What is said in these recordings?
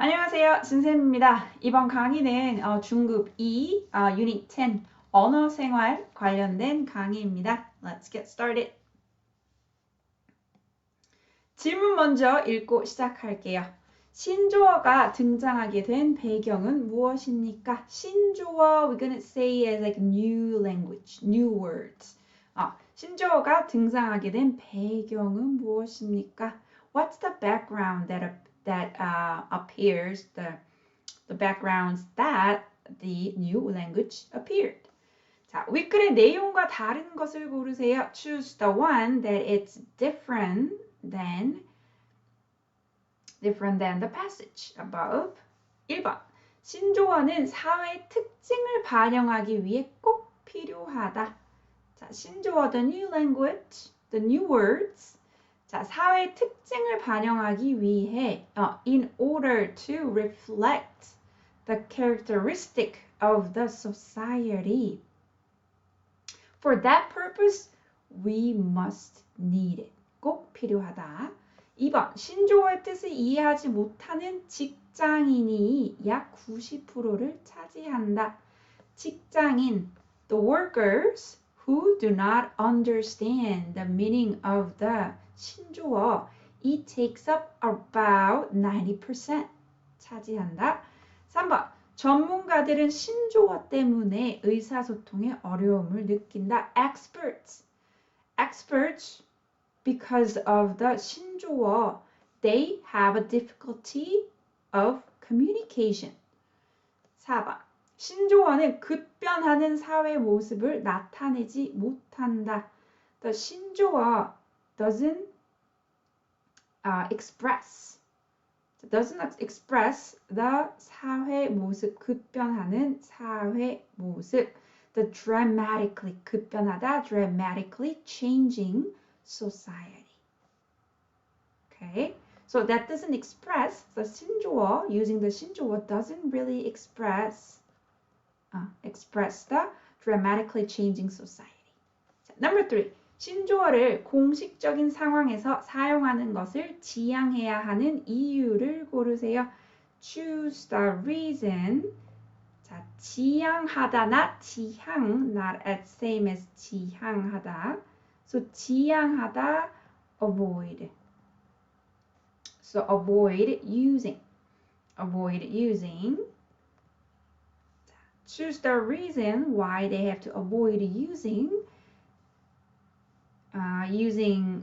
안녕하세요. 신쌤입니다. 이번 강의는 중급 2, 유닛 10, 언어 생활 관련된 강의입니다. Let's get started. 질문 먼저 읽고 시작할게요. 신조어가 등장하게 된 배경은 무엇입니까? 신조어, we're gonna say as like new language, new words. 신조어가 등장하게 된 배경은 무엇입니까? What's the background that appears, the backgrounds that the new language appeared. 자, 윗글의 내용과 다른 것을 고르세요. Choose the one that it's different than the passage above. 1번. 신조어는 사회 특징을 반영하기 위해 꼭 필요하다. 자, 신조어, the new language, the new words. 자, 사회 특징을 반영하기 위해 in order to reflect the characteristic of the society. For that purpose, we must need it. 꼭 필요하다. 2번, 신조어의 뜻을 이해하지 못하는 직장인이 약 90%를 차지한다. 직장인, the workers who do not understand the meaning of the 신조어, it takes up about 90% 차지한다. 3번, 전문가들은 신조어 때문에 의사소통에 어려움을 느낀다. Experts, because of the 신조어, they have a difficulty of communication. 4번, 신조어는 급변하는 사회 모습을 나타내지 못한다. The 신조어 doesn't express the 사회 모습, 급변하는 사회 모습. The dramatically, 급변하다, dramatically changing society. Okay, so that doesn't express, the 신조어, using the 신조어 doesn't really express the dramatically changing society. Number 3. 신조어를 공식적인 상황에서 사용하는 것을 지양해야 하는 이유를 고르세요. Choose the reason. 자, 지양하다, not 지향, not as same as 지향하다. So 지양하다, avoid. So avoid using. Choose the reason why they have to avoid using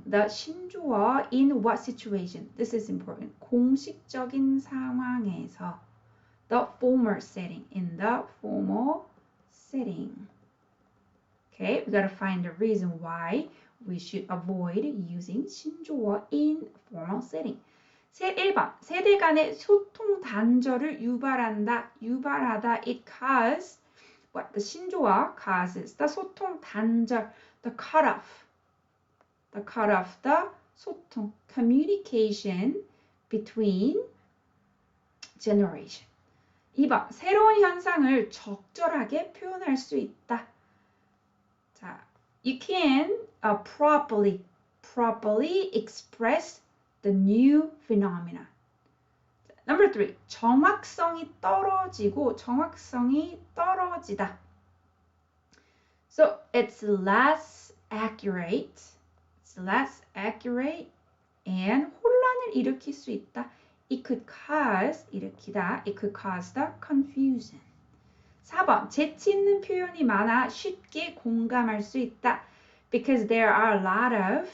the 신조어 in what situation? This is important. 공식적인 상황에서. The formal setting. In the formal setting. Okay, we gotta find the reason why we should avoid using 신조어 in formal setting. 1번. 세대 간의 소통 단절을 유발하다. It causes, what? The 신조어 causes the 소통 단절, the cut off the 소통, communication between generation. 2번, 새로운 현상을 적절하게 표현할 수 있다. 자, you can properly express the new phenomena. Number 3, 정확성이 떨어지다. So it's less accurate and 혼란을 일으킬 수 있다. It could cause the confusion. 4번, 재치 있는 표현이 많아 쉽게 공감할 수 있다. Because there are a lot of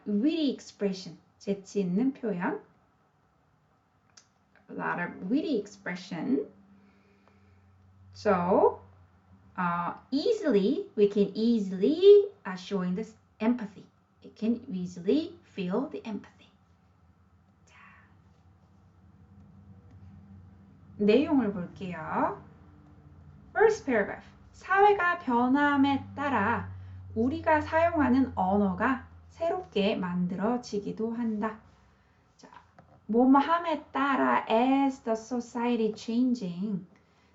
witty expression. 재치 있는 표현. A lot of witty expression. So, we can easily showing this empathy. It can easily feel the empathy. 자, 내용을 볼게요. First paragraph. 사회가 변함에 따라 우리가 사용하는 언어가 새롭게 만들어지기도 한다. 자, 뭐뭐함에 따라 as the society changing.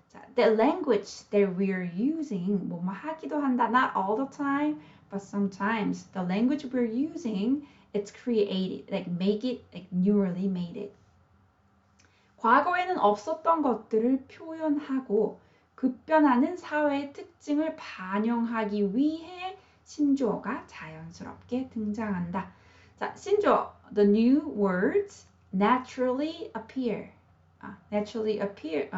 자, the language that we're using 뭐뭐 하기도 한다. Not all the time, but sometimes the language we're using, it's created, like make it, like newly made it. 과거에는 없었던 것들을 표현하고 급변하는 사회의 특징을 반영하기 위해 신조어가 자연스럽게 등장한다. 자, 신조어. The new words naturally appear. naturally appear.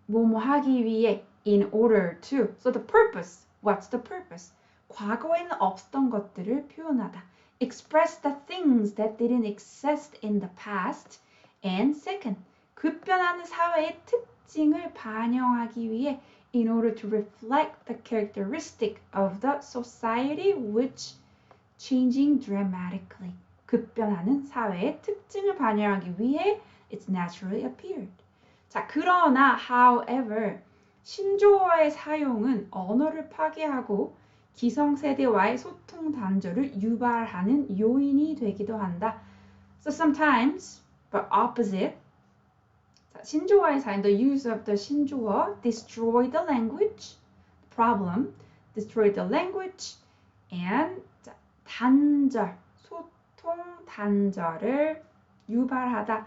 뭐뭐 하기 위해 in order to. So the purpose. What's the purpose? 과거에는 없었던 것들을 표현하다. Express the things that didn't exist in the past. And second, 급변하는 사회의 특징을 반영하기 위해 in order to reflect the characteristic of the society which changing dramatically. 급변하는 사회의 특징을 반영하기 위해 it's naturally appeared. 자, 그러나 however 신조어의 사용은 언어를 파괴하고 기성세대와의 소통 단절을 유발하는 요인이 되기도 한다. So sometimes, but opposite, 자, 신조어의 사용, the use of the 신조어 destroy the language, problem, destroy the language, and 자, 단절, 소통 단절을 유발하다.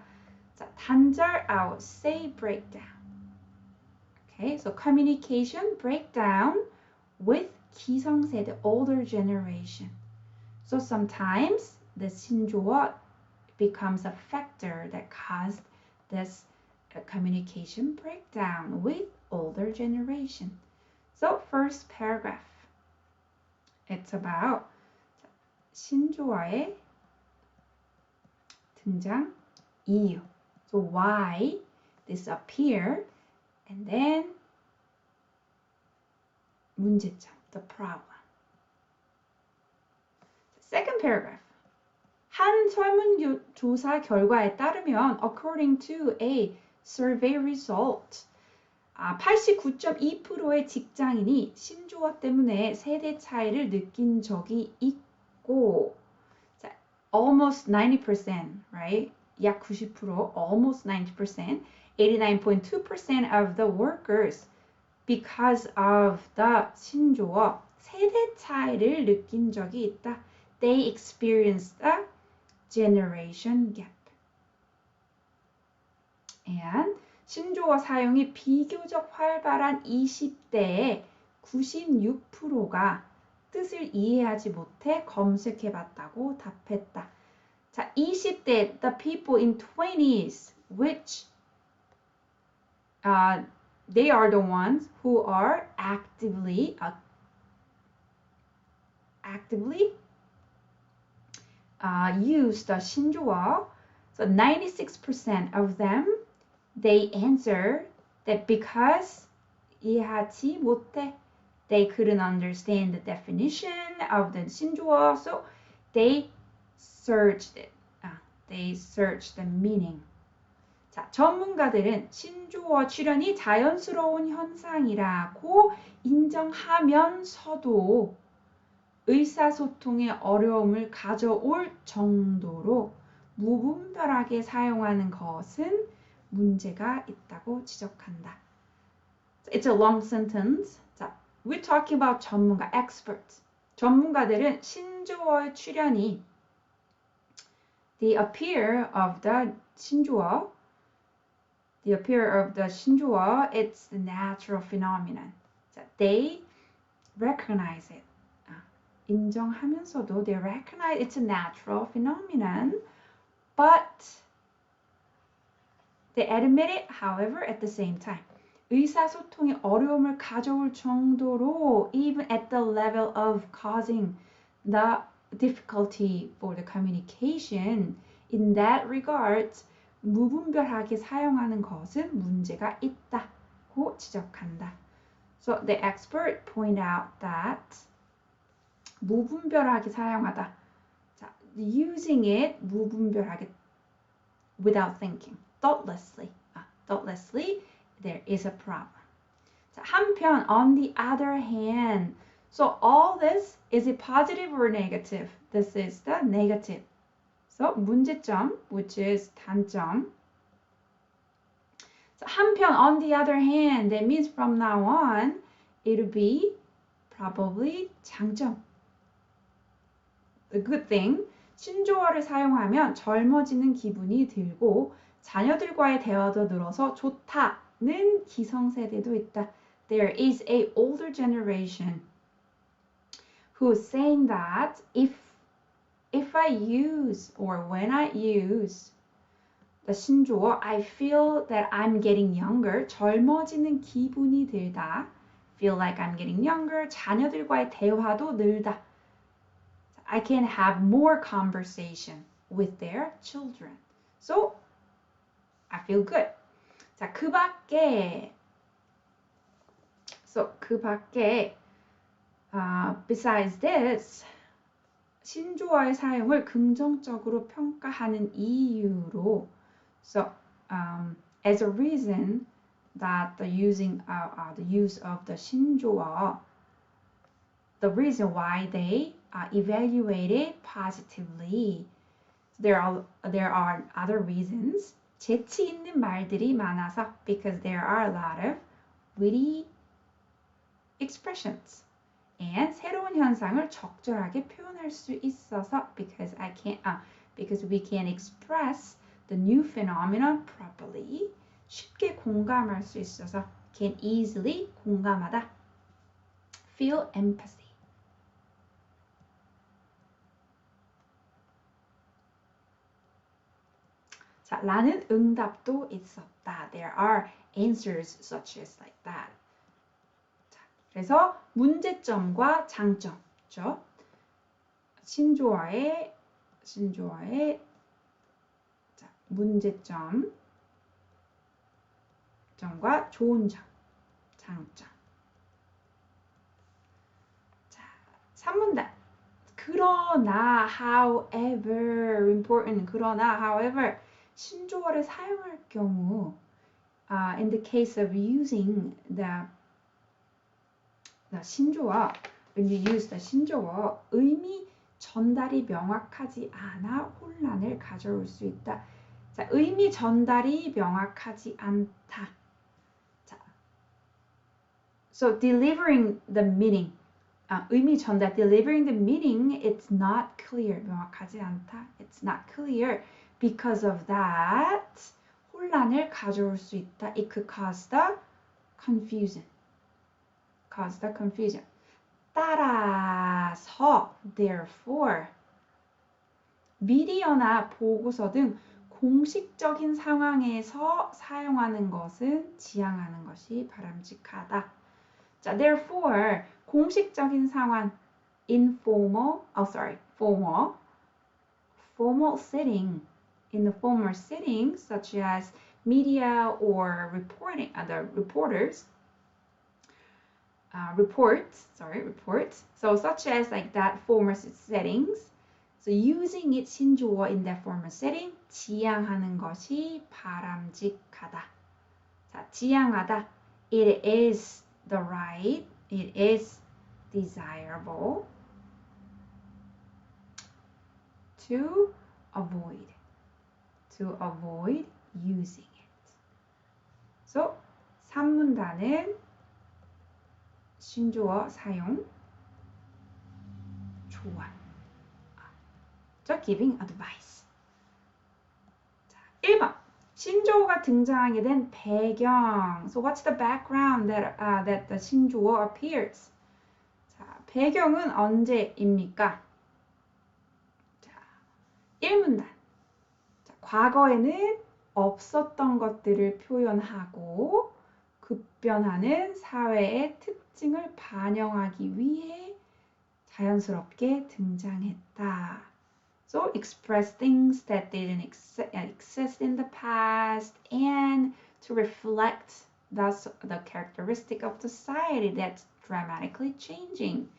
자, 단절, I would say breakdown. Okay, so communication breakdown with 기성세대, older generation. So sometimes the 신조어 becomes a factor that caused this communication breakdown with older generation. So first paragraph, it's about 신조어의 등장 이유. So why this appear, and then 문제점, the problem. Second paragraph. 한 설문조사 결과에 따르면 according to a survey result, 89.2%의 직장인이 신조어 때문에 세대 차이를 느낀 적이 있고, 자, almost 90%, right? 약 90%, almost 90%, 89.2% of the workers because of the 신조어 세대 차이를 느낀 적이 있다. They experienced a generation gap. And 신조어 사용이 비교적 활발한 20대의 96%가 뜻을 이해하지 못해 검색해봤다고 답했다. 자, 20대, the people in 20s, which they are the ones who are actively use the 신조어. So 96% of them, they answer that because 이해하지 못해, they couldn't understand the definition of the 신조어, so they searched it. They searched the meaning. 자, 전문가들은 신조어 출현이 자연스러운 현상이라고 인정하면서도 의사소통에 어려움을 가져올 정도로 무분별하게 사용하는 것은 문제가 있다고 지적한다. It's a long sentence. 자, we're talking about 전문가, experts. 전문가들은 신조어의 출현이 the appear of the 신조어, it's the natural phenomenon. 자, they recognize it. 인정하면서도 they recognize it's a natural phenomenon, but they admit it, however, at the same time. 의사소통에 어려움을 가져올 정도로 even at the level of causing the difficulty for the communication, in that regard, 무분별하게 사용하는 것은 문제가 있다고 지적한다. So the expert point out that 무분별하게 사용하다. 자, using it 무분별하게 without thinking, thoughtlessly, there is a problem. 자, 한편, on the other hand, so all this, is it positive or negative? This is the negative. So 문제점, which is 단점. So 한편, on the other hand, that means from now on, it'll be probably 장점. A good thing. 신조어를 사용하면 젊어지는 기분이 들고 자녀들과의 대화도 늘어서 좋다는 기성세대도 있다. There is a older generation who's saying that if I use or when I use the 신조어 I feel that I'm getting younger, 젊어지는 기분이 들다. Feel like I'm getting younger, 자녀들과의 대화도 늘다. I can have more conversation with their children. So, I feel good. 자, 그 밖에 besides this, 신조어의 사용을 긍정적으로 평가하는 이유로 as a reason that the use of the 신조어, the reason why they evaluated positively. There are other reasons. 재치 있는 말들이 많아서 because there are a lot of witty expressions. And 새로운 현상을 적절하게 표현할 수 있어서 because we can express the new phenomenon properly. 쉽게 공감할 수 있어서 can easily 공감하다. Feel empathy. 자, 라는 응답도 있었다. There are answers such as like that. 자, 그래서 문제점과 장점죠. 신조어의 자, 문제점, 점과 좋은 점, 장점. 자, 3문단. 그러나, however, important. 그러나, however, 신조어를 사용할 경우, in the case of using the 신조어, when you use the 신조어, 의미 전달이 명확하지 않아 혼란을 가져올 수 있다. 자, 의미 전달이 명확하지 않다. 자, so delivering the meaning, 의미 전달, delivering the meaning, it's not clear. 명확하지 않다. It's not clear. Because of that, 혼란을 가져올 수 있다. It could cause the confusion. 따라서, therefore, 미디어나 보고서 등 공식적인 상황에서 사용하는 것은 지양하는 것이 바람직하다. 자, therefore, 공식적인 상황, formal setting. In the formal setting, such as media or reporting, reports. So such as like that formal settings. So using it 신조어 in that formal setting, 지양하는 것이 바람직하다. 자, 지양하다. It is the right. It is desirable to avoid using it. So, 3문단은 신조어 사용, 조언. giving advice. 자, 1번. 신조어가 등장하게 된 배경. So, what's the background that the 신조어 appears? 자, 배경은 언제입니까? 자, 1문단. 과거에는 없었던 것들을 표현하고 급변하는 사회의 특징을 반영하기 위해 자연스럽게 등장했다. So express things that didn't exist in the past and to reflect the characteristic of society that's dramatically changing.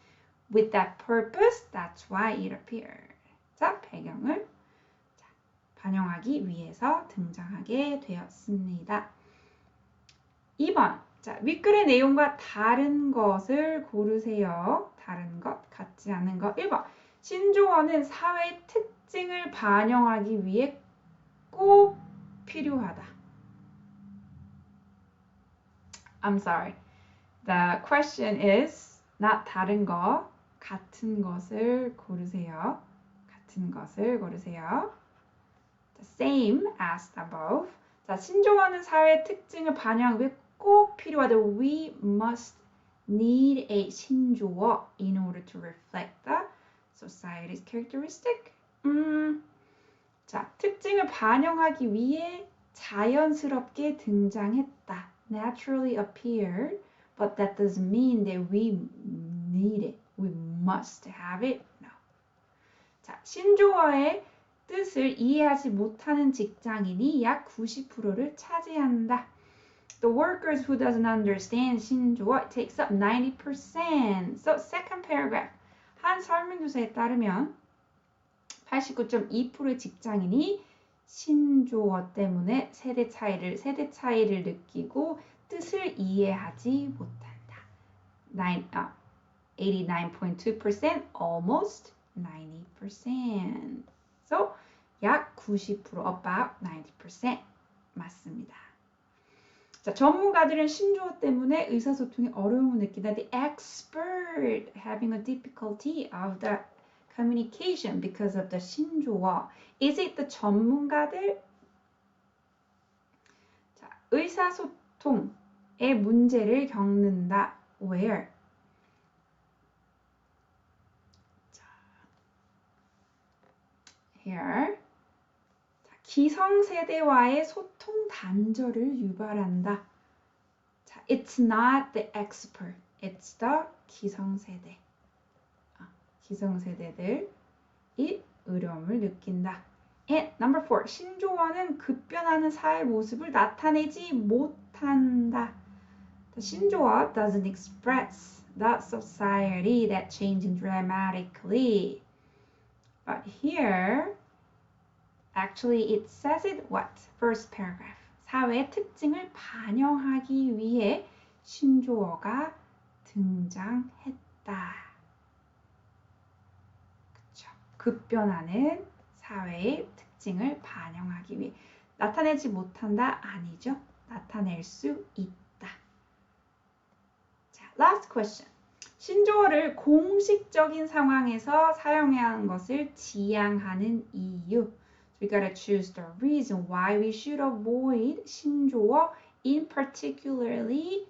With that purpose, that's why it appeared. 자, 배경을 반영하기 위해서 등장하게 되었습니다. 2번. 자, 윗글의 내용과 다른 것을 고르세요. 다른 것, 같지 않은 것. 1번. 신조어는 사회 특징을 반영하기 위해 꼭 필요하다. I'm sorry. The question is not 다른 것, 같은 것을 고르세요. 같은 것을 고르세요. Same as above. 자, 신조어는 사회의 특징을 반영하기 위해 꼭 필요하다. We must need a 신조어 in order to reflect the society's characteristic. 자, 특징을 반영하기 위해 자연스럽게 등장했다. Naturally appeared, but that doesn't mean that we need it. We must have it. No. 자, 신조어의 뜻을 이해하지 못하는 직장인이 약 90%를 차지한다. The workers who doesn't understand 신조어 takes up 90%. So second paragraph. 한 설문조사에 따르면 89.2%의 직장인이 신조어 때문에 세대 차이를 느끼고 뜻을 이해하지 못한다. 89.2%, almost 90%. So 약 90%, about 90% 맞습니다. 자, 전문가들은 신조어 때문에 의사소통에 어려움을 느낀다. The expert having a difficulty of the communication because of the 신조어. Is it the 전문가들? 자, 의사소통에 문제를 겪는다. Where? 자, here. 자, 기성세대와의 소통 단절을 유발한다. 자, it's not the expert. It's the 기성세대. 기성세대들이 어려움을 느낀다. And number 4. 신조어는 급변하는 사회 모습을 나타내지 못한다. The 신조어 doesn't express the society that changing dramatically. But here, actually it says it what? First paragraph. 사회의 특징을 반영하기 위해 신조어가 등장했다. 급변하는 사회의 특징을 반영하기 위해 나타내지 못한다? 아니죠. 나타낼 수 있다. 자, last question. 신조어를 공식적인 상황에서 사용해야 하는 것을 지양하는 이유. So we gotta choose the reason why we should avoid 신조어 in particularly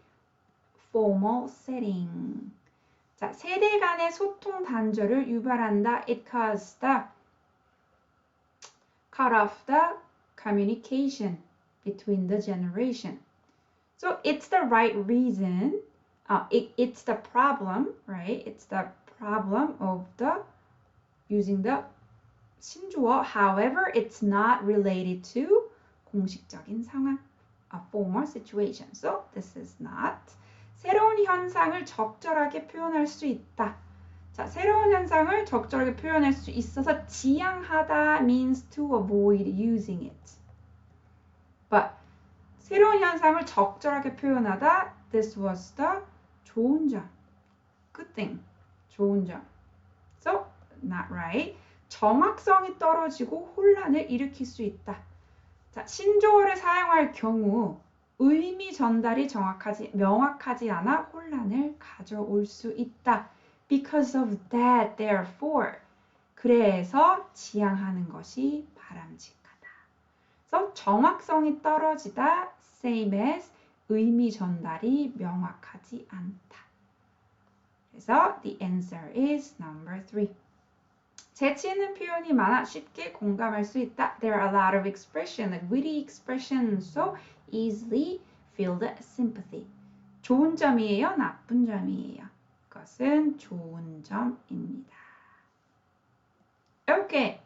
formal setting. 자, 세대 간의 소통 단절을 유발한다. It causes the cut off the communication between the generation. So it's the right reason. It's the problem, right? It's the problem of the using the 신조어. However, it's not related to 공식적인 상황, a formal situation. So this is not. 새로운 현상을 적절하게 표현할 수 있다. 자, 새로운 현상을 적절하게 표현할 수 있어서 지양하다 means to avoid using it. But 새로운 현상을 적절하게 표현하다, this was the 좋은 점. Good thing. 좋은 점. So, not right. 정확성이 떨어지고 혼란을 일으킬 수 있다. 자, 신조어를 사용할 경우 의미 전달이 명확하지 않아 혼란을 가져올 수 있다. Because of that, therefore. 그래서 지양하는 것이 바람직하다. 그래서 정확성이 떨어지다, same as 의미 전달이 명확하지 않다. 그래서 the answer is number 3. 재치 있는 표현이 많아 쉽게 공감할 수 있다. There are a lot of expression, like witty expressions, so easily feel the sympathy. 좋은 점이에요? 나쁜 점이에요? 그것은 좋은 점입니다. Okay.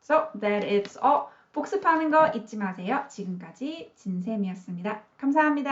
So that is all. 복습하는 거 잊지 마세요. 지금까지 진쌤이었습니다. 감사합니다.